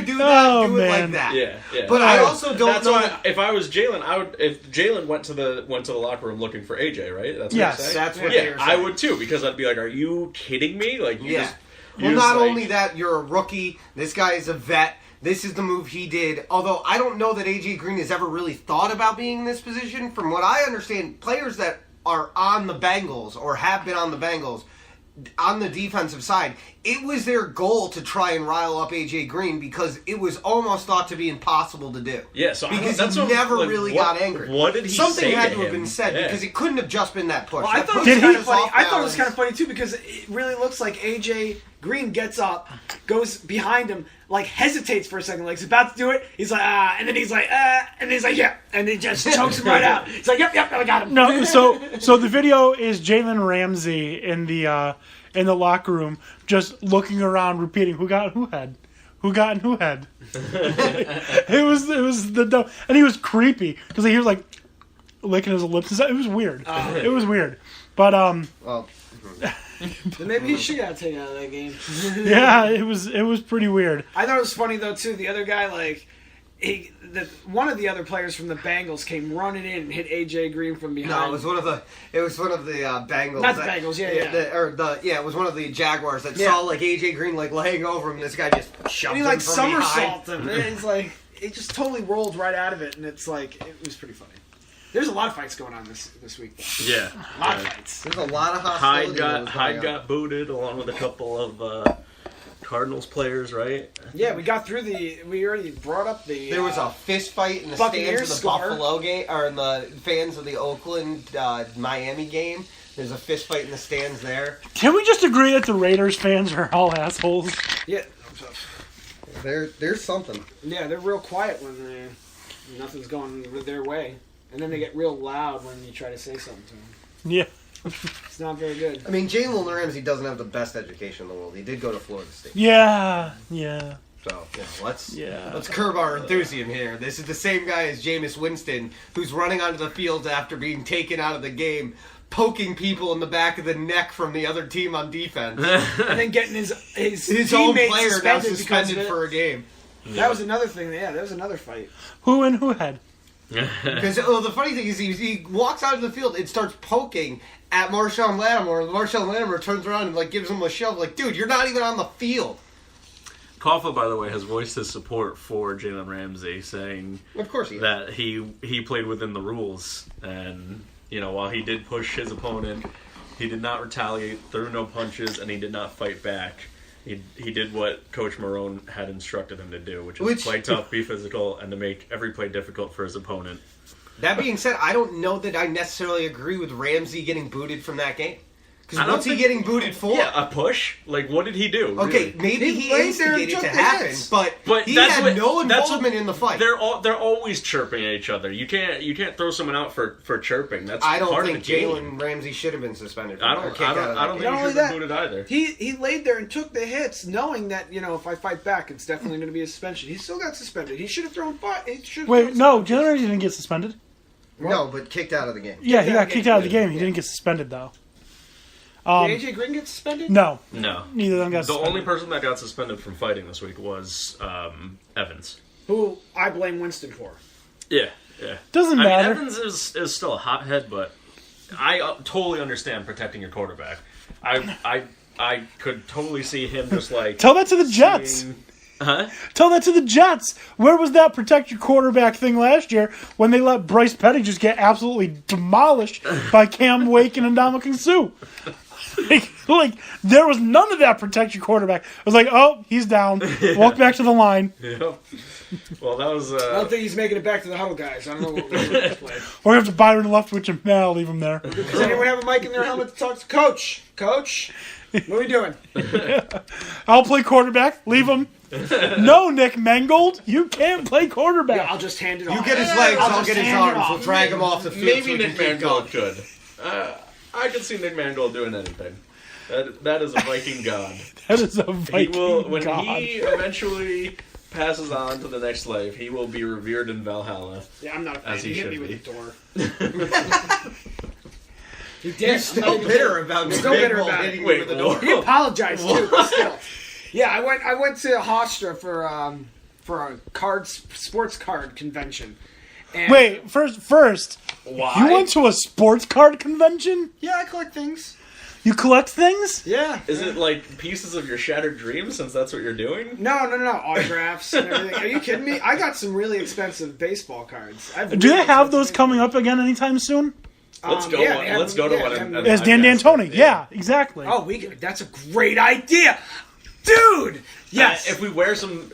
do that, do it man. like that. Yeah. But I also don't That's know. why if I was Jalen, if Jalen went to the locker room looking for AJ, right? That's what Yes. you're saying? That's what they were I saying. would too, because I'd be like, are you kidding me? Like, Well, not only that, you're a rookie. This guy is a vet. This is the move he did. Although I don't know that AJ Green has ever really thought about being in this position. From what I understand, players that are on the Bengals or have been on the Bengals on the defensive side, it was their goal to try and rile up AJ Green because it was almost thought to be impossible to do. Yeah, so because that's he never really got angry. What did he Something say had to to have him? been said because it couldn't have just been that push. Well, I That thought push it was kind of was funny. off I thought it was balance. kind of funny too because it really looks like AJ Green gets up, goes behind him, like hesitates for a second, like he's about to do it. He's like and then he's like and then he's like and then just chokes him right out. He's like yep, I got him. No, so the video is Jalen Ramsey in the locker room just looking around, repeating who got who had. Who got in who had? it was the dumb, and he was creepy because he was like licking his lips and stuff. It was weird. It was weird, but Well, Then maybe he should got taken out of that game. yeah, it was pretty weird. I thought it was funny though too. The other guy, like one of the other players from the Bengals came running in and hit AJ Green from behind. no, it was one of the Bengals. Not the Bengals, yeah. It was one of the Jaguars that saw like AJ Green like laying over him. And this guy just shoved And he him like from behind. somersaulted him. And it's like it just totally rolled right out of it, and it's like it was pretty funny. There's a lot of fights going on this week, though. Yeah. A lot of fights. There's a lot of hostility. Hyde got booted along with a couple of Cardinals players, right? Yeah, we already brought up the. There was a fist fight in the Buccaneers stands of the score. Buffalo game, or in the fans of the Oakland Miami game. There's a fist fight in the stands there. Can we just agree that the Raiders fans are all assholes? Yeah. There's something. Yeah, they're real quiet when nothing's going their way. And then they get real loud when you try to say something to them. Yeah. It's not very good. I mean, Jalen Ramsey doesn't have the best education in the world. He did go to Florida State. Yeah. So, let's Yeah. curb our enthusiasm here. This is the same guy as Jameis Winston, who's running onto the field after being taken out of the game, poking people in the back of the neck from the other team on defense. And then getting his own teammates player now suspended suspended for a game. That was another thing. Yeah, that was another fight. Who and who had? Because the funny thing is, he walks out of the field and starts poking at Marshawn Lattimore, and Marshawn Lattimore turns around and gives him a shove, like, dude, you're not even on the field. Koffa, by the way, has voiced his support for Jalen Ramsey, saying Of course that he played within the rules, and while he did push his opponent, he did not retaliate, threw no punches, and he did not fight back. He did what Coach Marone had instructed him to do, which is play tough, be physical, and to make every play difficult for his opponent. That being said, I don't know that I necessarily agree with Ramsey getting booted from that game. Because what's he getting booted for? Yeah, a push? Like, what did he do? Okay, really? maybe he instigated it to happen, but he that's had no involvement in the fight. They're always chirping at each other. You can't throw someone out for chirping. That's I don't part think of the game. Jalen Ramsey should have been suspended. I don't think he should have been booted either. He laid there and took the hits, knowing that if I fight back, it's definitely going to be a suspension. He still got suspended. He should have thrown. Wait, no, Jalen Ramsey didn't get suspended. No, but kicked out of the game. Yeah, he got kicked out of the game. He didn't get suspended though. Did AJ Green get suspended? No. Neither of them got suspended. The only person that got suspended from fighting this week was Evans, who I blame Winston for. Yeah. Doesn't matter. Evans is still a hothead, but I totally understand protecting your quarterback. I could totally see him just like tell that to the Jets. Tell that to the Jets. Where was that protect your quarterback thing last year when they let Bryce Petty just get absolutely demolished by Cam Wake and Ndamukong Suh? Like there was none of that protect your quarterback. It was like, oh, he's down. Walk back to the line. Yep. Well, that was. I don't think he's making it back to the huddle, guys. I don't know what we're going to play. Or you have to Byron Leftwich and I'll leave him there. Does anyone have a mic in their helmet to talk to Coach? Coach, what are we doing? I'll play quarterback. Leave him. No, Nick Mangold, you can't play quarterback. Yeah, I'll just hand it off. You get his legs, I'll get his arms. We'll drag him off the field. Maybe Nick Mangold could. I could see Nick Mangold doing anything. That is a Viking god. That is a Viking god. When he eventually passes on to the next life, he will be revered in Valhalla. Yeah, I'm not a fan. As he hit should me be. with the door. He did. He's still bitter about Nick Mangold hitting you with the door. He apologized too, but still. Yeah, I went to Hofstra for for a sports card convention. And Wait, first, Why? you went to a sports card convention? yeah, I collect things. You collect things? Yeah. Is it like pieces of your shattered dreams, since that's what you're doing? No. Autographs and everything. Are you kidding me? I got some really expensive baseball cards. Do they have those coming up again anytime soon? Let's go. Let's go to one. As Dan D'Antoni. Yeah, exactly. Oh, that's a great idea, dude. Yes. If we wear some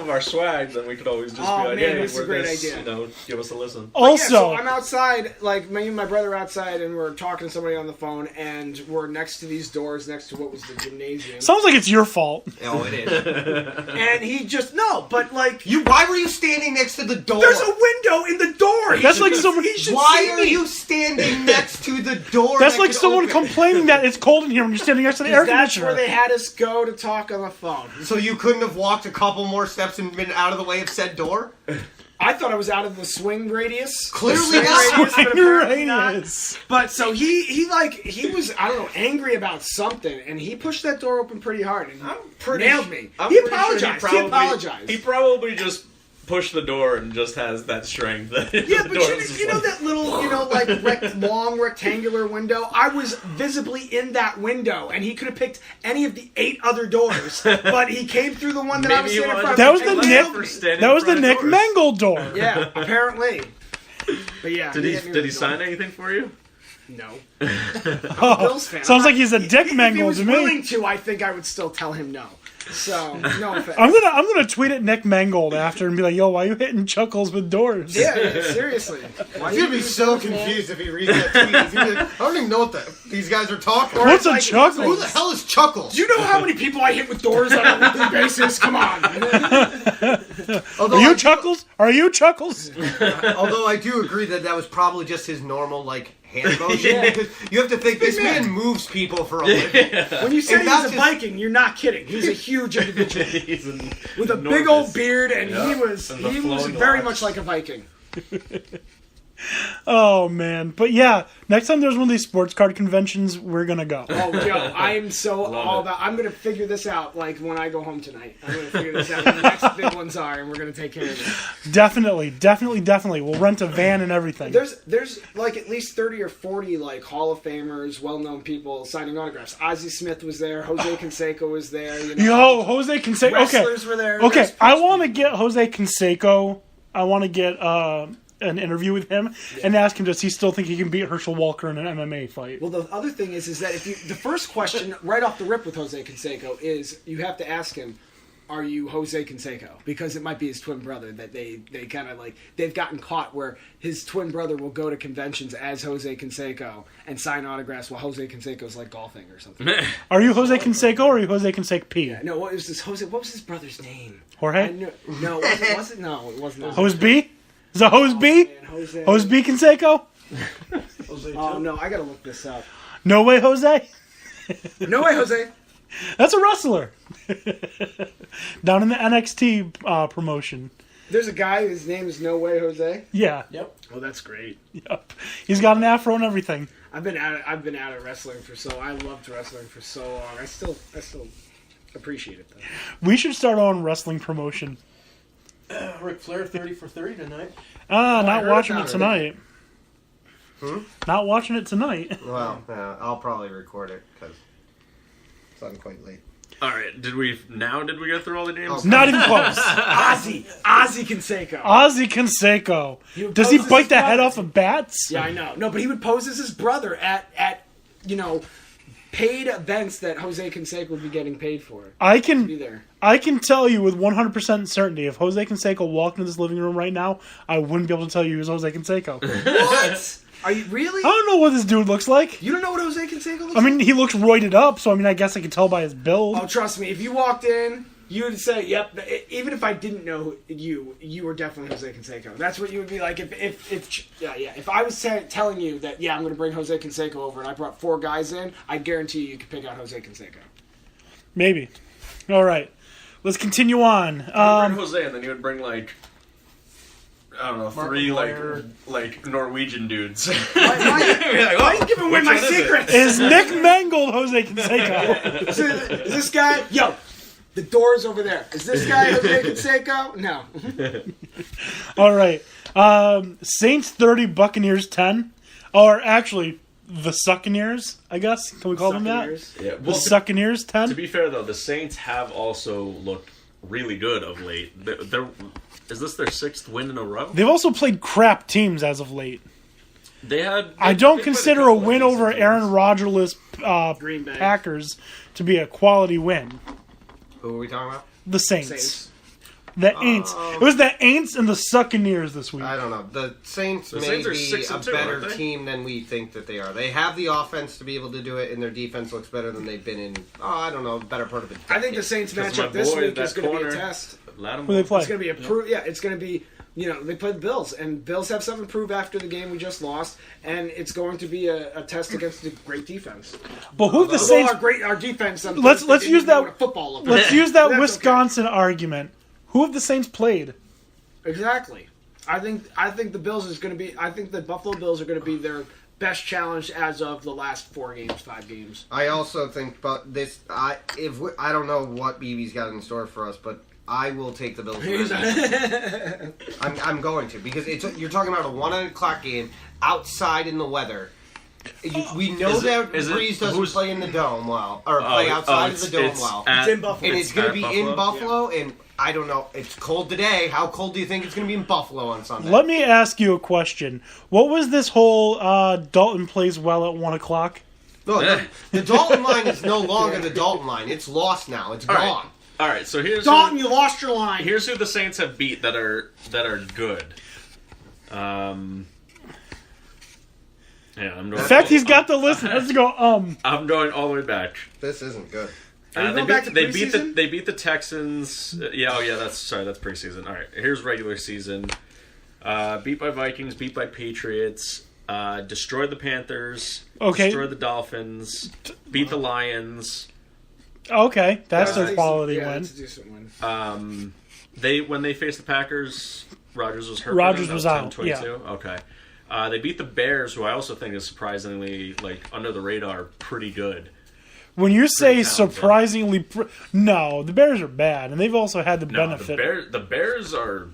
of our swag, then we could always just be like, man, "Hey, that's a we're great this." idea. Give us a listen. Also, so I'm outside, like me and my brother are outside, and we're talking to somebody on the phone, and we're next to these doors, next to what was the gymnasium. sounds like it's your fault. Oh, it is. And he just Why were you standing next to the door? there's a window in the door. That's like someone. Why are you standing next to the door? That's that like could someone open? complaining that it's cold in here when you're standing next to the air That's conditioner. where they had us go to talk on the phone. So you couldn't have walked a couple more steps and been out of the way of said door? I thought I was out of the swing radius. Clearly The swing not. radius, but apparently not. Radius. But so he was, I don't know, angry about something, and he pushed that door open pretty hard and nailed me. He apologized. He apologized. He probably just pushed the door and just has that strength. Yeah, but you know that little, long rectangular window? I was visibly in that window, and he could have picked any of the 8 other doors, but he came through the one that I was standing in front of. That was and the nailed Nick. me. That was the Nick Mangold door. Yeah, apparently. But yeah. Did he sign anything for you? No. Oh, Bills fan. sounds like he's a Dick If Mangold he to was me. willing to, I think I would still tell him no. So, no offense. I'm gonna tweet at Nick Mangold after and be like, "Yo, why you hitting Chuckles with doors?" Yeah, seriously. Why He's gonna be so confused if he reads that tweet. He's gonna be like, I don't even know what these guys are talking What's about. a Chuckles? Who the hell is Chuckles? Do you know how many people I hit with doors on a weekly basis? Come on. Are you Chuckles? Are you Chuckles? Although I do agree that was probably just his normal, hand motion. Because you have to think, this man moves people for a living. When you say And he's that's a his- Viking, you're not kidding. He's a huge individual with a big enormous. old beard, and he was And the very flowing much locks. like a Viking. Oh man, but yeah, next time there's one of these sports card conventions, we're gonna go. Oh, yo, I'm so all it. about. I'm gonna figure this out. When I go home tonight, I'm gonna figure this out. What the next big ones are, and we're gonna take care of it. Definitely. We'll rent a van and everything. There's at least 30 or 40 Hall of Famers, well-known people signing autographs. Ozzie Smith was there. Jose Canseco was there. Yo, Jose Canseco. Wrestlers were there. Okay, There's- I want to get Jose Canseco. I want to get an interview with him and ask him, does he still think he can beat Herschel Walker in an MMA fight? Well, the other thing is that the first question right off the rip with Jose Canseco is you have to ask him, are you Jose Canseco? Because it might be his twin brother that they kind of they've gotten caught where his twin brother will go to conventions as Jose Canseco and sign autographs while Jose Canseco's golfing or something. Are you Jose Canseco or are you Jose Canseco P? Yeah, no, what was this Jose? What was his brother's name? Jorge? No, was it? No, it wasn't. Hose B? Is that Hose B? Man, Jose. Hose B Canseco? Oh no, I gotta look this up. No way, Jose? No way, Jose. That's a wrestler. Down in the NXT promotion. There's a guy whose name is No Way Jose. Yeah. Yep. Oh, that's great. Yep. He's got an afro and everything. I've been out of wrestling I loved wrestling for so long. I still appreciate it though. We should start our own wrestling promotion. Ric Flair 30 for 30 tonight. Not heard watching it about it. tonight. Not watching it tonight. Well, I'll probably record it because it's not quite late. All right. Did we go through all the names? Oh. Not even close. Ozzy Canseco. Ozzy Canseco. would Does he pose as bite his the head brother. off of bats? Yeah, I know. No, but he would pose as his brother at paid events that Jose Canseco would be getting paid for. I Be can there. tell you with 100% certainty, if Jose Canseco walked into this living room right now, I wouldn't be able to tell you he was Jose Canseco. What? Are you really? I don't know what this dude looks like. You don't know what Jose Canseco looks I mean, he looks roided up, so I guess I can tell by his build. Oh, trust me. If you walked in, you would say, "Yep." Even if I didn't know you were definitely Jose Canseco. That's what you would be like if I was telling you that I'm going to bring Jose Canseco over and I brought 4 guys in, I guarantee you could pick out Jose Canseco. Maybe. All right. Let's continue on. Bring Jose, and then you would bring I don't know, 3 Norwegian dudes. Why are you giving away my secrets? Is Nick Mangold Jose Canseco? Is this guy? Yo, The door's over there. Is this guy who's making Seiko? No. All right. Saints 30, Buccaneers 10. Or actually, the Succaneers, I guess. Can we call them that? Yeah. The Succaneers 10. To be fair, though, the Saints have also looked really good of late. Is this their 6th win in a row? They've also played crap teams as of late. I don't they consider played a win over teams. Aaron Rodgers' Green Bay. Packers to be a quality win. Who are we talking about? The Saints. Saints. The Aints. It was the Aints and the Succaneers this week. I don't know. The Saints may Saints are be 6-2, a better aren't they? team than we think that they are. They have the offense to be able to do it, and their defense looks better than they've been in, I don't know, a better part of it. I think the Saints Because matchup my this boy, week that is going to be a corner, test. Who they play? It's going to be it's going to be, they play the Bills, and Bills have something to prove after the game we just lost, and it's going to be a test against a great defense. But who the Although Saints? our defense. Let's use that football. Look Let's like. use that That's Wisconsin argument. Who have the Saints played? okay. Exactly. I think the Bills is going to be. I think the Buffalo Bills are going to be their best challenge as of the last 5 games. I also think, but this, I don't know what BB's got in store for us, but I will take the Bills. I'm going to, because you're talking about a 1:00 game outside in the weather. We know that Breeze doesn't play in the dome well, or play outside of the dome well. It's in Buffalo. And it's going to be in Buffalo, Yeah. and I don't know. It's cold today. How cold do you think it's going to be in Buffalo on Sunday? Let me ask you a question. What was this whole Dalton plays well at 1:00? No, the Dalton line is no longer the Dalton line. It's lost now. It's gone. All right, so here's Dalton, you lost your line. Here's who the Saints have beat that are good. Yeah, In fact, he's got the list. Let's go. I'm going all the way back. This isn't good. Are you going back to preseason? They beat the Texans. That's preseason. All right, here's regular season. Beat by Vikings, beat by Patriots, destroyed the Panthers, destroyed the Dolphins, beat the Lions. Okay, that's their quality win. That's a decent win. When they faced the Packers, Rodgers was hurt. Rodgers was out. 10-22? Yeah. Okay. They beat the Bears, who I also think is surprisingly under the radar, pretty good. When you say surprisingly, no, the Bears are bad, and they've also had the benefit. The Bears are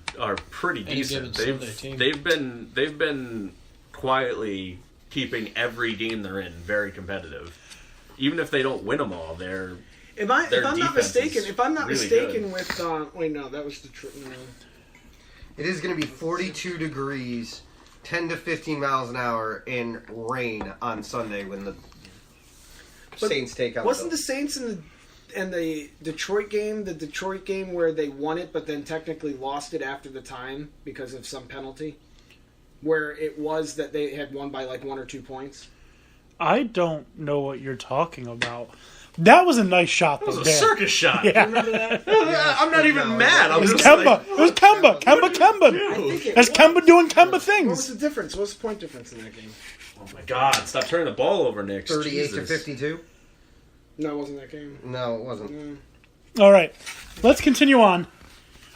pretty decent. They've been quietly keeping every game they're in very competitive. Even if they don't win them all, If I'm not mistaken, good. with wait, no, that was the no. It is going to be 42 degrees, 10 to 15 miles an hour, and rain on Sunday when the Saints take out. Wasn't the Saints in the Detroit game where they won it but then technically lost it after the time because of some penalty? Where it was that they had won by 1 or 2 points? I don't know what you're talking about. That was a nice shot. That was a circus shot. Yeah. You remember that? I'm not even mad. It was Kemba. It was Kemba. Kemba. That's Kemba doing Kemba What was things. the difference? What was the point difference in that game? Oh my God! Stop turning the ball over, Nick. 38 to 52? No, it wasn't that game. No, it wasn't. All right, let's continue on.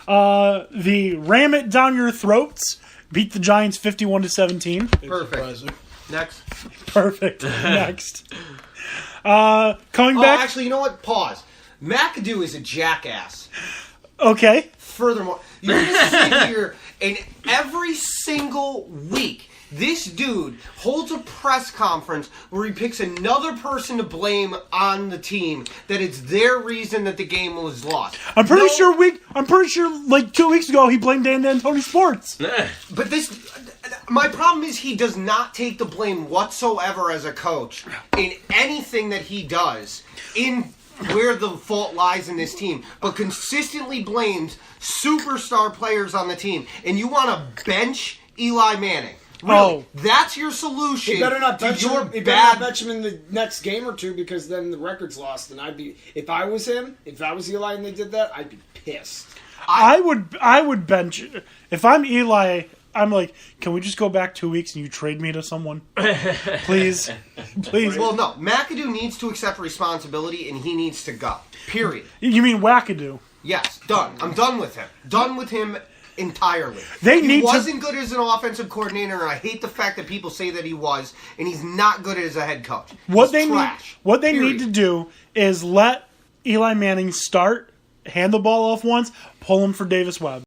The ram it down your throats beat the Giants 51-17. Perfect. Next. Perfect. Next. Coming back. Actually, you know what? Pause. McAdoo is a jackass. Okay. Furthermore, you're going to sit here and every single week, this dude holds a press conference where he picks another person to blame on the team that it's their reason that the game was lost. I'm pretty sure 2 weeks ago he blamed Dan D'Antoni Sports. But my problem is he does not take the blame whatsoever as a coach in anything that he does in where the fault lies in this team, but consistently blames superstar players on the team. And you want to bench Eli Manning. Really, that's your solution. He better not bench to him. He better not bench him in the next game or two because then the record's lost. And if I was Eli and they did that, I'd be pissed. I would bench. If I'm Eli, I'm like, can we just go back 2 weeks and you trade me to someone? Please. Well, no. McAdoo needs to accept responsibility and he needs to go. Period. You mean wackadoo? Yes, done. I'm done with him. Done with him entirely. He wasn't good as an offensive coordinator, and I hate the fact that people say that he was, and he's not good as a head coach. What they need to do is let Eli Manning start hand the ball off once, pull him for Davis Webb.